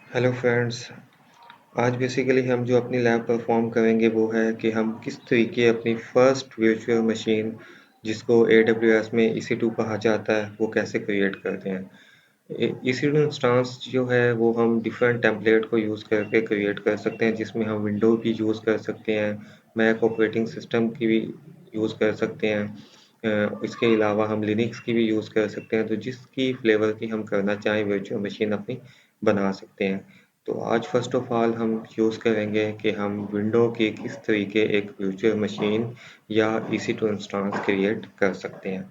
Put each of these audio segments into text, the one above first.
Hello friends. आज basically हम जो अपनी लैब परफॉर्म करेंगे वो है कि हम किस तरीके अपनी फर्स्ट वर्चुअल मशीन जिसको AWS में EC2 कहा जाता है वो कैसे क्रिएट करते हैं। EC2 इंस्टांस जो है वो हम डिफरेंट टेम्पलेट को यूज़ करके क्रिएट कर सकते हैं, जिसमें हम विंडो भी यूज़ कर सकते हैं, मैक ऑपरेटिंग सिस्टम की भी यूज़ कर सकते हैं। इसके अलावा हम लिनक्स की भी यूज़ कर सकते हैं, तो जिसकी फ्लेवर की हम करना चाहें वर्चुअल मशीन अपनी बना सकते हैं। तो आज फर्स्ट ऑफ ऑल हम यूज़ करेंगे कि हम विंडो की किस तरीके एक वर्चुअल मशीन या EC2 इंस्टांस क्रिएट कर सकते हैं।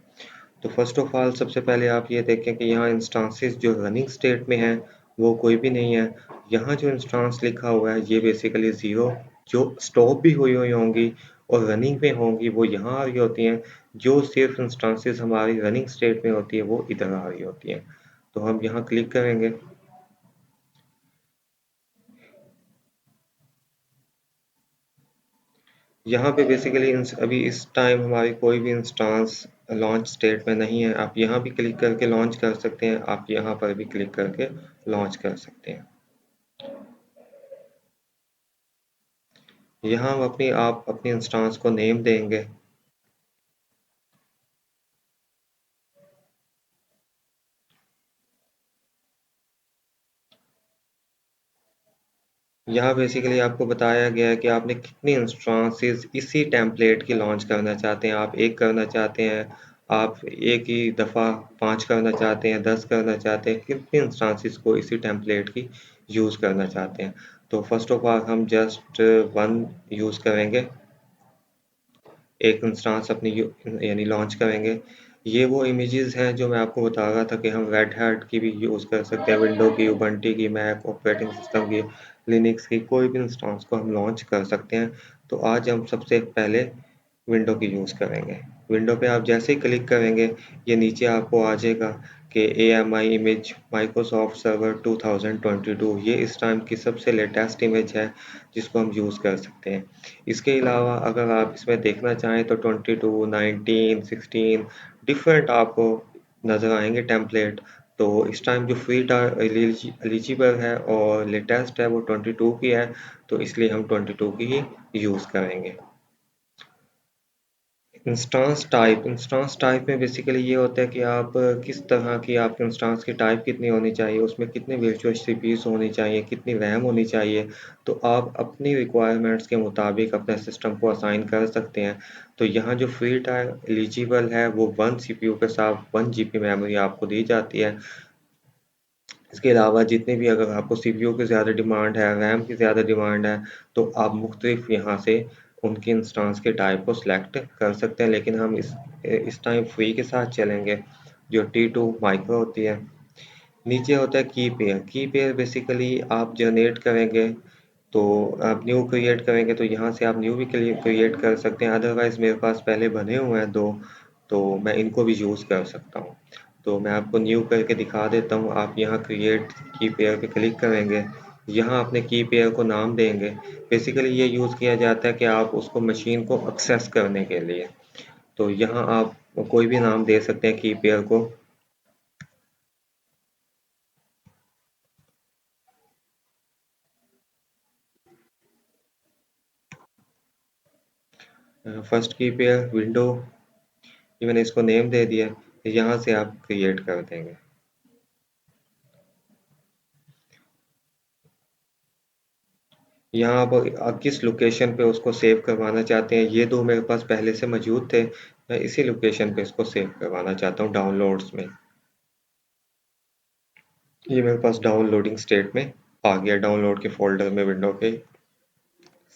तो फर्स्ट ऑफ ऑल सबसे पहले आप ये देखें कि यहाँ इंस्टांसेस जो रनिंग स्टेट में है वो कोई भी नहीं है। यहाँ जो इंस्टांस लिखा हुआ है ये बेसिकली ज़ीरो जो स्टॉप भी हुई हुई होंगी और रनिंग में होंगी वो यहाँ आ रही होती हैं। जो सिर्फ इंस्टांसेस हमारी रनिंग स्टेट में होती है वो इधर आ रही होती हैं। तो हम यहाँ क्लिक करेंगे। यहाँ पे बेसिकली अभी इस टाइम हमारी कोई भी इंस्टांस लॉन्च स्टेट में नहीं है। आप यहाँ भी क्लिक करके लॉन्च कर सकते हैं, आप यहाँ पर भी क्लिक करके लॉन्च कर सकते हैं। यहाँ हम आप अपनी इंस्टांस को नेम देंगे। यहाँ बेसिकली आपको बताया गया है कि आपने कितनी इंस्टांसेस इसी टेम्पलेट की लॉन्च करना चाहते हैं। आप एक करना चाहते हैं, आप एक ही दफ़ा 5 करना चाहते हैं, 10 करना चाहते हैं, कितनी इंस्टांसेस को इसी टेम्पलेट की यूज़ करना चाहते हैं। तो फर्स्ट ऑफ ऑल हम जस्ट वन यूज़ करेंगे, एक इंस्टांस अपनी यानी लॉन्च करेंगे। ये वो इमेजेस हैं जो मैं आपको बता रहा था कि हम रेड हैट की भी यूज़ कर सकते हैं, विंडो की, उबंटू की, मैक ऑपरेटिंग सिस्टम की, लिनक्स की, कोई भी इंस्टांस को हम लॉन्च कर सकते हैं। तो आज हम सबसे पहले विंडो की यूज़ करेंगे। विंडो पे आप जैसे ही क्लिक करेंगे ये नीचे आपको आ जाएगा कि AMI इमेज माइक्रोसॉफ्ट सर्वर 2022 ये इस टाइम की सबसे लेटेस्ट इमेज है जिसको हम यूज़ कर सकते हैं। इसके अलावा अगर आप इसमें देखना चाहें तो 22, 19, 16 डिफरेंट आपको नज़र आएंगे टेम्पलेट। तो इस टाइम जो फ्री एलिजिबल है और लेटेस्ट है वो 22 की है, तो इसलिए हम 22 की ही यूज़ करेंगे। इंस्टांस टाइप में बेसिकली ये होता है कि आप किस तरह की आपके इंस्टांस की टाइप कितनी होनी चाहिए, उसमें कितने वर्चुअल सीपीयूज़ होनी चाहिए, कितनी रैम होनी चाहिए। तो आप अपनी रिक्वायरमेंट्स के मुताबिक अपने सिस्टम को असाइन कर सकते हैं। तो यहाँ जो फ्री टाइम एलिजिबल है वो 1 CPU के साथ 1 GB मेमोरी आपको दी जाती है। इसके अलावा जितनी भी अगर आपको CPU की ज़्यादा डिमांड है, रैम की ज़्यादा डिमांड है, तो आप मुख्तलिफ यहाँ से उनकी इंस्टांस के टाइप को सिलेक्ट कर सकते हैं। लेकिन हम इस टाइम फ्री के साथ चलेंगे जो T2 माइक्रो होती है। नीचे होता है की पेयर बेसिकली आप जनरेट करेंगे, तो आप न्यू क्रिएट करेंगे तो यहाँ से आप न्यू भी क्रिएट कर सकते हैं। अदरवाइज मेरे पास पहले बने हुए हैं दो, तो मैं इनको भी यूज़ कर सकता हूँ। तो मैं आपको न्यू करके दिखा देता हूँ। आप यहाँ क्रिएट की पेयर पे क्लिक करेंगे, यहाँ अपने की पेयर को नाम देंगे। बेसिकली ये यूज़ किया जाता है कि आप उसको मशीन को एक्सेस करने के लिए। तो यहाँ आप कोई भी नाम दे सकते हैं की पेयर को। फर्स्ट की पेयर विंडो, ये मैंने इसको नेम दे दिया। यहाँ से आप क्रिएट कर देंगे। यहाँ आप किस लोकेशन पे उसको सेव करवाना चाहते हैं, ये दो मेरे पास पहले से मौजूद थे। मैं इसी लोकेशन पे इसको सेव करवाना चाहता हूँ डाउनलोड्स में। ये मेरे पास डाउनलोडिंग स्टेट में आ गया, डाउनलोड के फोल्डर में विंडो के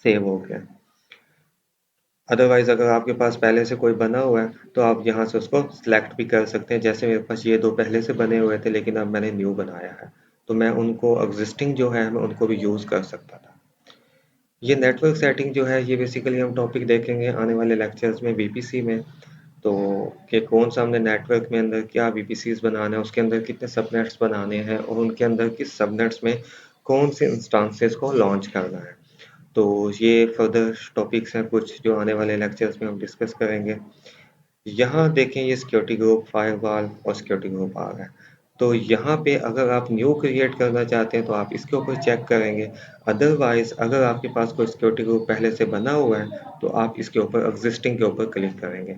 सेव हो गया। अदरवाइज अगर आपके पास पहले से कोई बना हुआ है तो आप यहाँ से उसको सिलेक्ट भी कर सकते हैं। जैसे मेरे पास ये दो पहले से बने हुए थे लेकिन अब मैंने न्यू बनाया है, तो मैं उनको एग्जिस्टिंग जो है मैं उनको भी यूज़ कर सकता था। ये नेटवर्क सेटिंग जो है ये बेसिकली हम टॉपिक देखेंगे आने वाले लेक्चर्स में वीपीसी में। तो कि कौन सा हमने नेटवर्क में अंदर क्या वीपीसीज बनाना है, उसके अंदर कितने सबनेट्स बनाने हैं और उनके अंदर किस सबनेट्स में कौन से इंस्टांसेस को लॉन्च करना है। तो ये फर्दर टॉपिक्स हैं कुछ जो आने वाले लेक्चर्स में हम डिस्कस करेंगे। यहाँ देखें ये सिक्योरिटी ग्रुप फायरवॉल और सिक्योरिटी ग्रुप आ रहा है। तो यहाँ पे अगर आप न्यू क्रिएट करना चाहते हैं तो आप इसके ऊपर चेक करेंगे। अदरवाइज अगर आपके पास कोई सिक्योरिटी ग्रुप पहले से बना हुआ है तो आप इसके ऊपर एग्जिस्टिंग के ऊपर क्लिक करेंगे।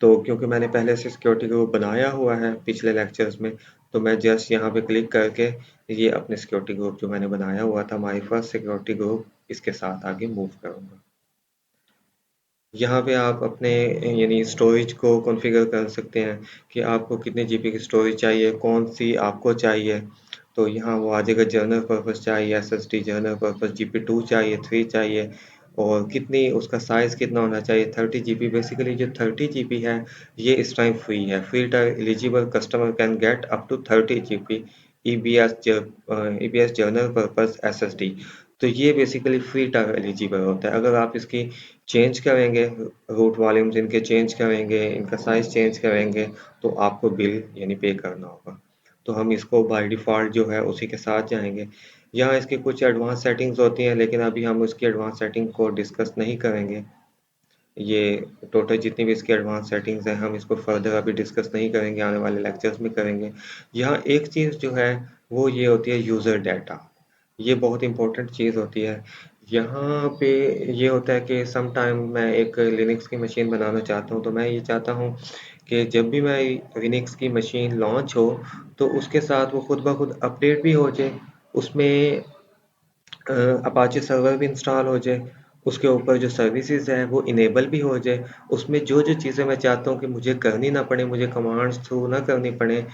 तो क्योंकि मैंने पहले से सिक्योरिटी ग्रुप बनाया हुआ है पिछले लेक्चर्स में, तो मैं जस्ट यहाँ पे क्लिक करके ये अपने सिक्योरिटी ग्रुप जो मैंने बनाया हुआ था, माई फर्स्ट सिक्योरिटी ग्रुप, इसके साथ आगे मूव करूँगा। यहाँ पे आप अपने यानी स्टोरेज को कॉन्फ़िगर कर सकते हैं कि आपको कितने जीबी की स्टोरेज चाहिए, कौन सी आपको चाहिए। तो यहाँ वो आ जाएगा, जनरल पर्पस चाहिए, एसएसडी जनरल पर्पस, जीपी 2 चाहिए, 3 चाहिए, और कितनी उसका साइज़ कितना होना चाहिए, 30 जीबी। बेसिकली जो 30 जीबी है ये इस टाइम फ्री है। Free time eligible customer can get up to 30 GB EBS general purpose SSD. तो ये बेसिकली फ्री टाइम एलिजिबल होता है। अगर आप इसकी चेंज करेंगे, रूट वॉल्यूम्स इनके चेंज करेंगे, इनका साइज चेंज करेंगे, तो आपको बिल यानी पे करना होगा। तो हम इसको बाय डिफ़ॉल्ट जो है उसी के साथ जाएंगे। यहाँ इसकी कुछ एडवांस सेटिंग्स होती हैं, लेकिन अभी हम उसकी एडवांस सेटिंग को डिस्कस नहीं करेंगे। ये टोटल जितनी भी इसकी एडवांस सेटिंग्स हैं हम इसको फर्दर अभी डिस्कस नहीं करेंगे, आने वाले लेक्चर्स में करेंगे। यहाँ एक चीज़ जो है वो ये होती है यूज़र डाटा। ये बहुत इंपॉर्टेंट चीज़ होती है। यहाँ पे ये होता है कि सम टाइम मैं एक लिनक्स की मशीन बनाना चाहता हूँ, तो मैं ये चाहता हूँ कि जब भी मैं लिनक्स की मशीन लॉन्च हो तो उसके साथ वो खुद ब खुद अपडेट भी हो जाए, उसमें अपाचे सर्वर भी इंस्टॉल हो जाए, उसके ऊपर जो सर्विसेज है वो इनेबल भी हो जाए, उसमें जो जो चीज़ें मैं चाहता हूँ कि मुझे करनी ना पड़े, मुझे कमांड्स थ्रू ना करनी पड़े,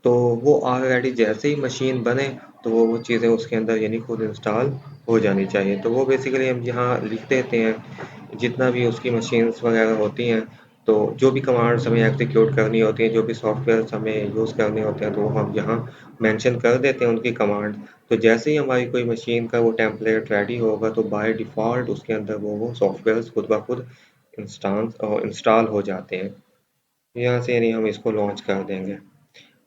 तो वो ऑलरेडी जैसे ही मशीन बने तो वो चीज़ें उसके अंदर यानी खुद इंस्टॉल हो जानी चाहिए। तो वो बेसिकली हम यहाँ लिख देते हैं जितना भी उसकी मशीन्स वगैरह होती हैं, तो जो भी कमांड्स हमें एग्जीक्यूट करनी होती हैं, जो भी सॉफ्टवेयर हमें यूज़ करने होते हैं, तो वो हम यहाँ मेंशन कर देते हैं उनकी कमांड। तो जैसे ही हमारी कोई मशीन का वो टेम्पलेट रेडी होगा तो बाय डिफ़ॉल्ट उसके अंदर वो सॉफ्टवेयर खुद ब खुद इंस्टॉल हो जाते हैं। यहाँ से यानी हम इसको लॉन्च कर देंगे।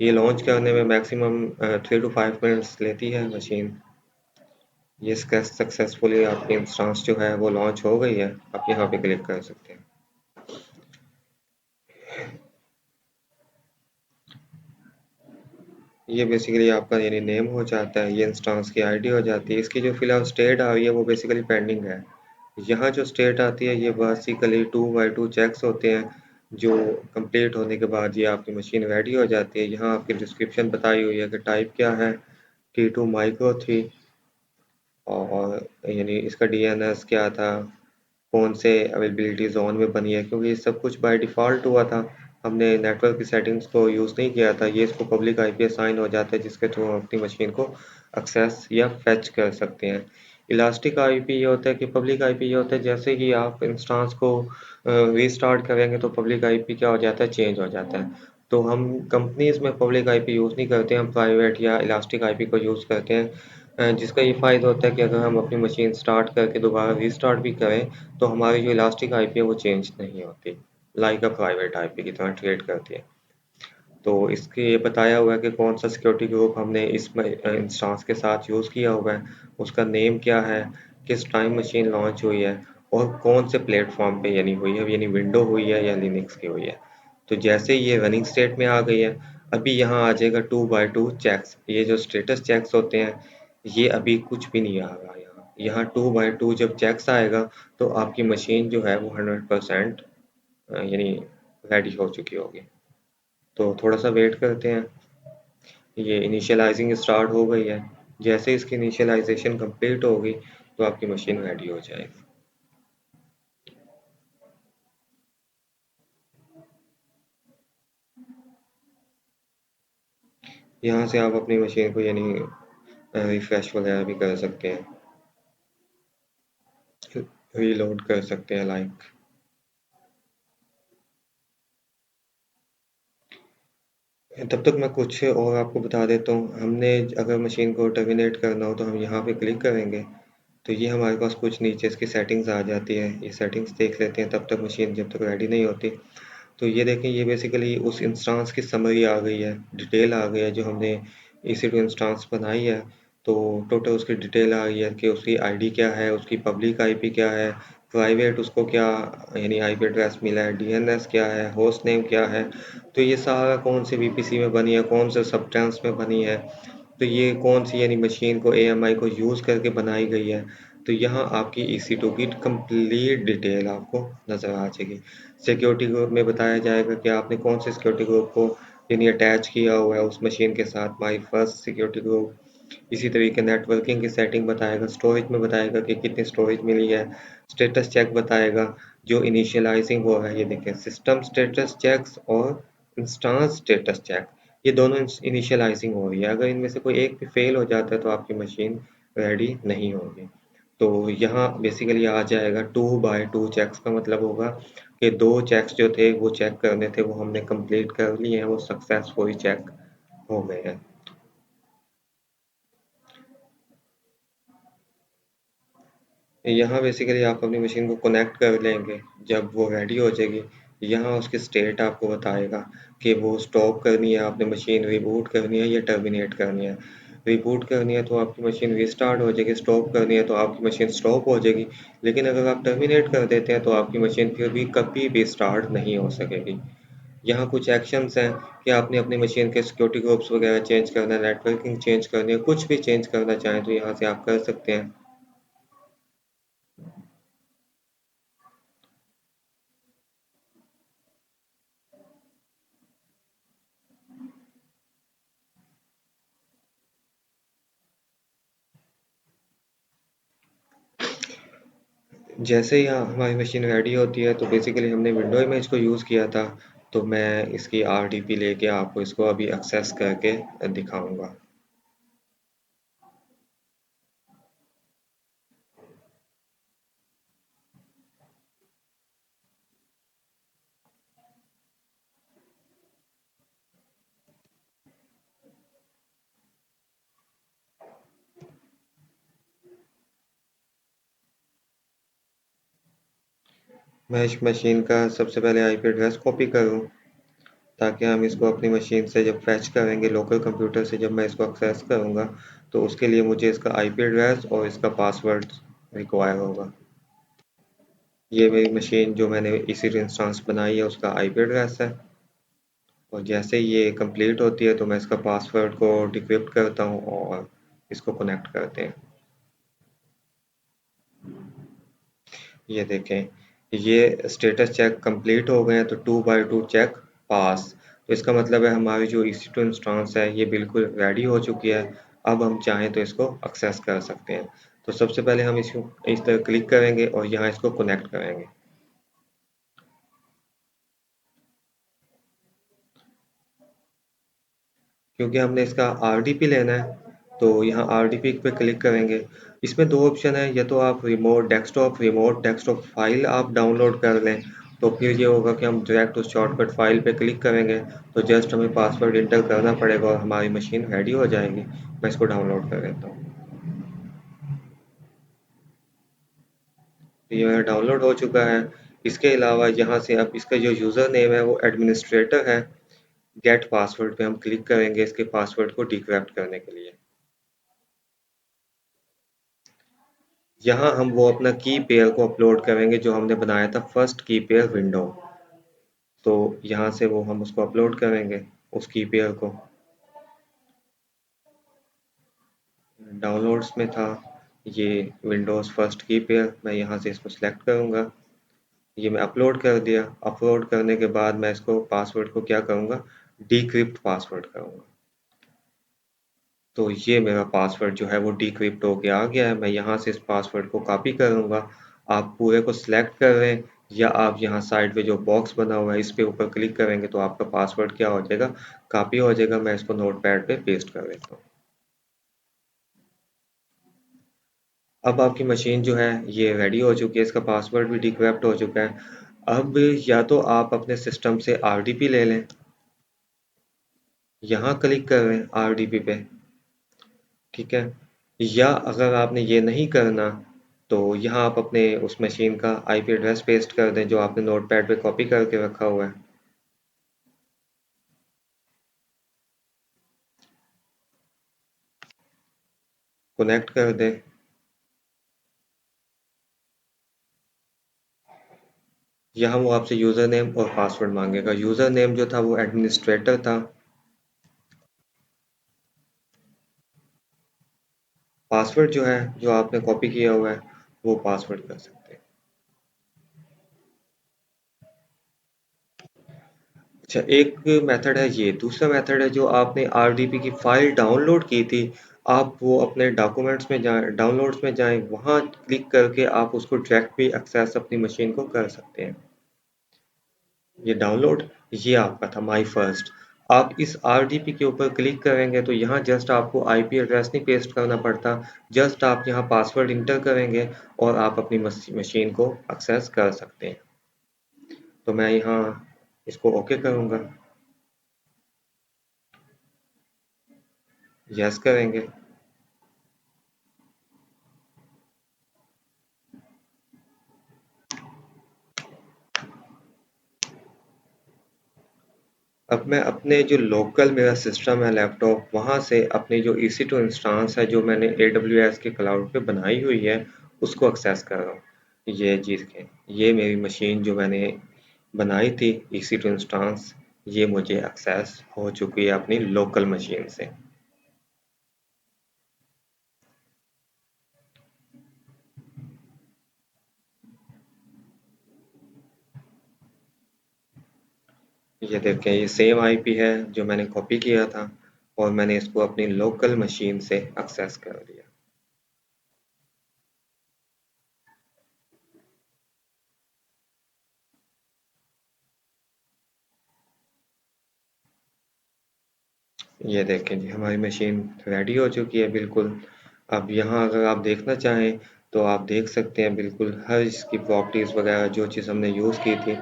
ये लॉन्च करने में मैक्सिमम 3 to 5 मिनट्स लेती है मशीन। ये सक्सेसफुली आपकी इंस्टेंस जो है वो लॉन्च हो गई है। आप यहाँ पे क्लिक कर सकते हैं। ये बेसिकली आपका यानी नेम हो जाता है, ये इंस्टेंस की आईडी हो जाती है। इसकी जो फिलहाल स्टेट आ रही है वो बेसिकली पेंडिंग है। यहाँ जो स्टेट आती है ये बेसिकली 2x2 चेक्स होते हैं, जो कंप्लीट होने के बाद ये आपकी मशीन रेडी हो जाती है। यहाँ आपकी डिस्क्रिप्शन बताई हुई है कि टाइप क्या है, T2 माइक्रो 3, और यानी इसका डीएनएस क्या था, कौन से अवेलेबिलिटी जोन में बनी है, क्योंकि ये सब कुछ बाय डिफ़ॉल्ट हुआ था, हमने नेटवर्क की सेटिंग्स को यूज़ नहीं किया था। ये इसको पब्लिक आईपी असाइन हो जाता है जिसके थ्रू हम अपनी मशीन को एक्सेस या फेच कर सकते हैं। इलास्टिक आईपी ये होता है कि पब्लिक आईपी ये होता है जैसे ही आप इंस्टेंस को रीस्टार्ट करेंगे तो पब्लिक आईपी क्या हो जाता है, चेंज हो जाता है। तो हम कंपनीज में पब्लिक आईपी यूज़ नहीं करते, हम प्राइवेट या इलास्टिक आईपी को यूज़ करते हैं। जिसका ये फ़ायदा होता है कि अगर हम अपनी मशीन स्टार्ट करके दोबारा रीस्टार्ट भी करें तो हमारी जो इलास्टिक आईपी है वो चेंज नहीं होती, लाइक अ प्राइवेट आईपी की तरह ट्रीट करती है। तो इसके ये बताया हुआ है कि कौन सा सिक्योरिटी ग्रुप हमने इस इंस्टांस के साथ यूज़ किया हुआ है, उसका नेम क्या है, किस टाइम मशीन लॉन्च हुई है, और कौन से प्लेटफॉर्म पे यानी हुई है, यानी विंडो हुई है या लिनक्स की हुई है। तो जैसे ये रनिंग स्टेट में आ गई है, अभी यहाँ आ जाएगा 2x2 चेक्स। ये जो स्टेटस चेक्स होते हैं ये अभी कुछ भी नहीं आ रहा यहाँ। यहाँ 2x2 जब चेक्स आएगा तो आपकी मशीन जो है वो 100% यानी रेडी हो चुकी होगी। तो थोड़ा सा वेट करते हैं। ये इनिशियलाइजिंग स्टार्ट हो गई है, जैसे इसकी इनिशियलाइजेशन कंप्लीट होगी तो आपकी मशीन रेडी हो जाएगी। यहाँ से आप अपनी मशीन को यानी रिफ्रेश वगैरह भी कर सकते हैं, रीलोड कर सकते हैं लाइक। तब तक मैं कुछ और आपको बता देता हूँ। हमने अगर मशीन को टर्मिनेट करना हो तो हम यहाँ पे क्लिक करेंगे, तो ये हमारे पास कुछ नीचे इसकी सेटिंग्स आ जाती है। ये सेटिंग्स देख लेते हैं तब तक मशीन जब तक रेडी नहीं होती। तो ये देखें, ये बेसिकली उस इंस्टांस की समरी आ गई है, डिटेल आ गई है जो हमने EC2 इंस्टांस बनाई है। तो टोटल उसकी डिटेल आ गई है कि उसकी आईडी क्या है, उसकी पब्लिक आईपी क्या है, प्राइवेट उसको क्या यानी आईपी एड्रेस मिला है, डीएनएस क्या है, होस्ट नेम क्या है, तो ये सारा कौन से वीपीसी में बनी है, कौन से सबटाइम्स में बनी है, तो ये कौन सी यानी मशीन को एएमआई को यूज़ करके बनाई गई है। तो यहाँ आपकी EC2 की कंप्लीट डिटेल आपको नज़र आ जाएगी। सिक्योरिटी ग्रुप में बताया जाएगा कि आपने कौन से सिक्योरिटी ग्रुप को यानी अटैच किया हुआ है उस मशीन के साथ, माई फर्स्ट सिक्योरिटी ग्रुप। इसी तरीके नेटवर्किंग की सेटिंग बताएगा, स्टोरेज में बताएगा कि कितनी स्टोरेज मिली है, स्टेटस चेक बताएगा जो इनिशियलाइजिंग हो रहा है। ये देखें, सिस्टम स्टेटस चेक्स और इंस्टांस स्टेटस चेक, ये दोनों इनिशियलाइजिंग हो रही है। अगर इनमें से कोई एक भी फेल हो जाता है तो आपकी मशीन रेडी नहीं होगी। तो यहाँ बेसिकली आ जाएगा 2 बाय 2 चेक्स का मतलब होगा कि दो चेक्स जो थे वो चेक करने थे, वो हमने कंप्लीट कर लिए हैं, वो सक्सेसफुली चेक हो गए हैं। यहाँ बेसिकली आप अपनी मशीन को कनेक्ट कर लेंगे, जब वो रेडी हो जाएगी यहाँ उसकी स्टेट आपको बताएगा कि वो स्टॉप करनी है आपने मशीन, रिबूट करनी है या टर्मिनेट करनी है। रिबूट करनी है तो आपकी मशीन रिस्टार्ट हो जाएगी, स्टॉप करनी है तो आपकी मशीन स्टॉप हो जाएगी। लेकिन अगर आप टर्मिनेट कर देते हैं तो आपकी मशीन फिर भी कभी भी स्टार्ट नहीं हो सकेगी। यहाँ कुछ एक्शंस हैं कि आपने अपनी मशीन के सिक्योरिटी ग्रुप्स वगैरह चेंज करना है, नेटवर्किंग चेंज करनी है, कुछ भी चेंज करना चाहें तो यहाँ से आप कर सकते हैं। जैसे ही हमारी मशीन रेडी होती है तो बेसिकली हमने विंडो इमेज को यूज़ किया था, तो मैं इसकी आरडीपी लेके आपको इसको अभी एक्सेस करके दिखाऊंगा। मैं इस मशीन का सबसे पहले आईपी एड्रेस कॉपी करूँ, ताकि हम इसको अपनी मशीन से जब फैच करेंगे लोकल कंप्यूटर से, जब मैं इसको एक्सेस करूँगा तो उसके लिए मुझे इसका आईपी एड्रेस और इसका पासवर्ड रिक्वायर होगा। ये मेरी मशीन जो मैंने इसी इंस्टेंस बनाई है उसका आईपी एड्रेस है, और जैसे ही ये कंप्लीट होती है तो मैं इसका पासवर्ड को डिक्रिप्ट करता हूँ और इसको कनेक्ट करते हैं। ये देखें, ये स्टेटस चेक कंप्लीट हो गए हैं तो 2 बाय 2 चेक पास। तो इसका मतलब है हमारी जो EC2 इंस्टेंस है ये बिल्कुल रेडी हो चुकी है। अब हम चाहें तो इसको एक्सेस कर सकते हैं। तो सबसे पहले हम इसको इस तरह क्लिक करेंगे और यहाँ इसको कनेक्ट करेंगे। क्योंकि हमने इसका आरडीपी लेना है तो यहाँ आरडीपी पे क्लिक करेंगे। इसमें दो ऑप्शन है, या तो आप रिमोट डेस्कटॉप फाइल आप डाउनलोड कर लें, तो फिर ये होगा कि हम डायरेक्ट उस शॉर्टकट फाइल पे क्लिक करेंगे तो जस्ट हमें पासवर्ड इंटर करना पड़ेगा और हमारी मशीन रेडी हो जाएगी। मैं इसको डाउनलोड कर लेता हूँ। तो ये मेरा डाउनलोड हो चुका है। इसके अलावा यहाँ से अब इसका जो यूज़र नेम है वो एडमिनिस्ट्रेटर है। गेट पासवर्ड पे हम क्लिक करेंगे इसके पासवर्ड को डिक्रिप्ट करने के लिए। यहाँ हम वो अपना की पेयर को अपलोड करेंगे जो हमने बनाया था फर्स्ट की पेयर विंडो। तो यहाँ से वो हम उसको अपलोड करेंगे, उस की पेयर को। डाउनलोड्स में था ये विंडोज़ फर्स्ट की पेयर, मैं यहाँ से इसको सिलेक्ट करूँगा। ये मैं अपलोड कर दिया। अपलोड करने के बाद मैं इसको पासवर्ड को क्या करूँगा, डिक्रिप्ट पासवर्ड करूँगा। तो ये मेरा पासवर्ड जो है वो डिक्रिप्ट होके आ गया है। मैं यहाँ से इस पासवर्ड को कॉपी करूँगा। आप पूरे को सिलेक्ट कर रहे हैं या आप यहाँ साइड पे जो बॉक्स बना हुआ है इस पे ऊपर क्लिक करेंगे तो आपका पासवर्ड क्या हो जाएगा, कॉपी हो जाएगा। मैं इसको नोटपैड पे पेस्ट कर देता हूँ। अब आपकी मशीन जो है ये रेडी हो चुकी है, इसका पासवर्ड भी डिक्रिप्ट हो चुका है। अब या तो आप अपने सिस्टम से आरडीपी ले लें, यहाँ क्लिक कर रहे हैं आरडीपी पे, ठीक है। या अगर आपने ये नहीं करना तो यहाँ आप अपने उस मशीन का आईपी एड्रेस पेस्ट कर दें जो आपने नोटपैड पे कॉपी करके रखा हुआ है। कनेक्ट कर दें। यहाँ वो आपसे यूज़र नेम और पासवर्ड मांगेगा। यूज़र नेम जो था वो एडमिनिस्ट्रेटर था। पासवर्ड जो है, जो आपने कॉपी किया हुआ है, वो पासवर्ड कर सकते हैं। अच्छा, एक मेथड है ये। दूसरा मेथड है जो आपने आरडीपी की फाइल डाउनलोड की थी, आप वो अपने डॉक्यूमेंट्स में जाएं, डाउनलोड्स में जाएं, वहाँ क्लिक करके आप उसको डायरेक्ट भी एक्सेस अपनी मशीन को कर सकते हैं। ये डाउनलोड, ये आपका था माई फर्स्ट। आप इस आरडीपी के ऊपर क्लिक करेंगे तो यहाँ जस्ट आपको आईपी एड्रेस नहीं पेस्ट करना पड़ता, जस्ट आप यहाँ पासवर्ड इंटर करेंगे और आप अपनी मशीन को एक्सेस कर सकते हैं। तो मैं यहाँ इसको ओके करूँगा, यस करेंगे। अब मैं अपने जो लोकल मेरा सिस्टम है लैपटॉप, वहाँ से अपनी जो EC2 इंस्टांस है जो मैंने AWS के क्लाउड पे बनाई हुई है, उसको एक्सेस कर रहा हूँ। ये चीज़ के, ये मेरी मशीन जो मैंने बनाई थी EC2 इंस्टांस, ये मुझे एक्सेस हो चुकी है अपनी लोकल मशीन से। ये देखें, ये सेम आईपी है जो मैंने कॉपी किया था और मैंने इसको अपनी लोकल मशीन से एक्सेस कर लिया। ये देखें जी, हमारी मशीन रेडी हो चुकी है बिल्कुल। अब यहाँ अगर आप देखना चाहें तो आप देख सकते हैं बिल्कुल हर इसकी प्रॉपर्टीज़ वगैरह, जो चीज़ हमने यूज़ की थी,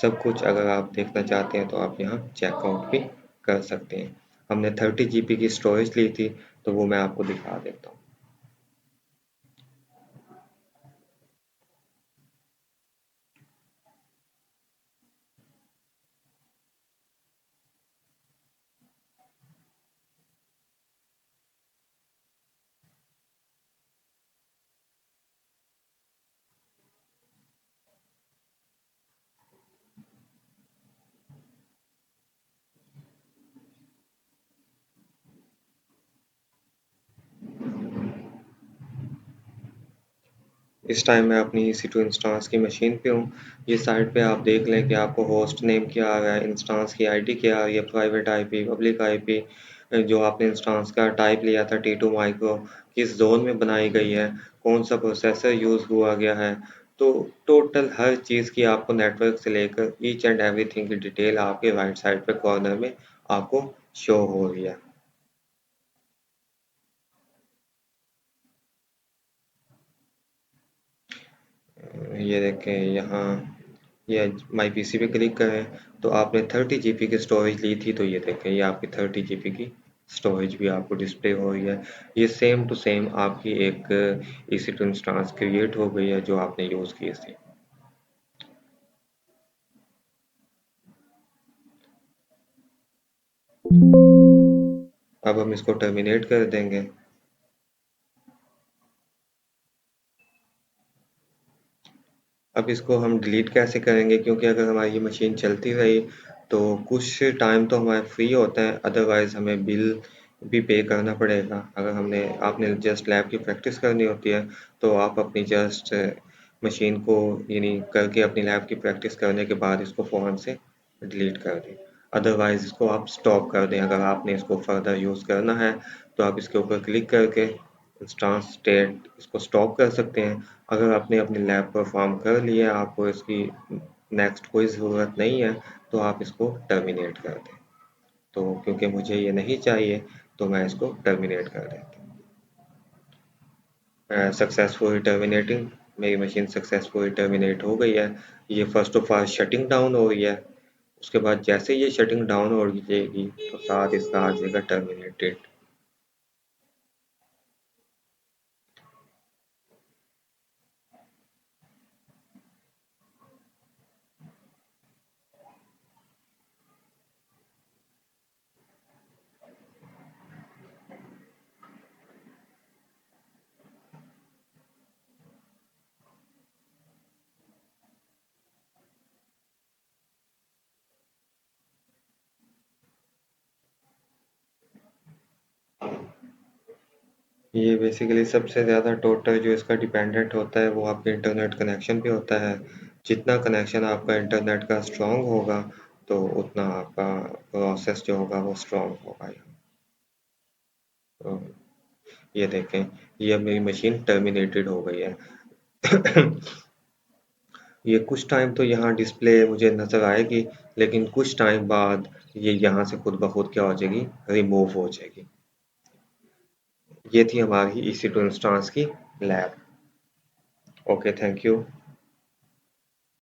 सब कुछ अगर आप देखना चाहते हैं तो आप यहाँ चेकआउट भी कर सकते हैं। हमने 30 GB की स्टोरेज ली थी, तो वो मैं आपको दिखा देता हूँ। इस टाइम मैं अपनी EC2 इंस्टांस की मशीन पे हूँ। ये साइड पे आप देख लें कि आपको होस्ट नेम क्या आ रहा है, इंस्टांस की आईडी क्या आ रही है, प्राइवेट आईपी, पब्लिक आईपी, जो आपने इंस्टांस का टाइप लिया था T2 माइक्रो, किस जोन में बनाई गई है, कौन सा प्रोसेसर यूज़ हुआ गया है। तो टोटल हर चीज़ की आपको नेटवर्क से लेकर ईच एंड एवरीथिंग की डिटेल आपके राइट साइड पे कॉर्नर में आपको शो हो रही है। ये देखें यहाँ, ये माई पीसी पे क्लिक करें तो आपने 30 GB की स्टोरेज ली थी, तो ये देखें ये आपकी 30 GB की स्टोरेज भी आपको डिस्प्ले हो रही है। ये सेम टू सेम आपकी एक EC2 इंस्टांस क्रिएट हो गई है जो आपने यूज़ की थी। अब हम इसको टर्मिनेट कर देंगे। अब इसको हम डिलीट कैसे करेंगे, क्योंकि अगर हमारी ये मशीन चलती रही तो कुछ टाइम तो हमारा फ्री होता है, अदरवाइज़ हमें बिल भी पे करना पड़ेगा। अगर हमने आपने जस्ट लैब की प्रैक्टिस करनी होती है तो आप अपनी जस्ट मशीन को यानी करके अपनी लैब की प्रैक्टिस करने के बाद इसको फ़ौरन से डिलीट कर दें। अदरवाइज़ इसको आप स्टॉप कर दें। अगर आपने इसको फर्दर यूज़ करना है तो आप इसके ऊपर क्लिक करके इंस्टांस स्टेट इसको स्टॉप कर सकते हैं। अगर आपने अपनी लैब परफॉर्म कर लिया, आपको इसकी नेक्स्ट कोई ज़रूरत नहीं है, तो आप इसको टर्मिनेट कर दें। तो क्योंकि मुझे ये नहीं चाहिए तो मैं इसको टर्मिनेट कर देता हूँ। सक्सेसफुल टर्मिनेटिंग, मेरी मशीन सक्सेसफुल टर्मिनेट हो गई है। ये first of all shutting down हो रही है। उसके बाद जैसे ये शटिंग डाउन हो जाएगी तो साथ इसका आ जाएगा टर्मिनेटेड। ये बेसिकली सबसे ज़्यादा टोटल जो इसका डिपेंडेंट होता है वो आपके इंटरनेट कनेक्शन पे होता है। जितना कनेक्शन आपका इंटरनेट का स्ट्रॉन्ग होगा तो उतना आपका प्रोसेस जो होगा वो स्ट्रॉन्ग होगा। तो ये देखें, ये अब मेरी मशीन टर्मिनेटेड हो गई है। ये कुछ टाइम तो यहाँ डिस्प्ले मुझे नज़र आएगी, लेकिन कुछ टाइम बाद ये यहाँ से खुद ब खुद क्या हो जाएगी, रिमूव हो जाएगी। ये थी हमारी EC2 इंस्टेंस की लैब। Okay, thank you.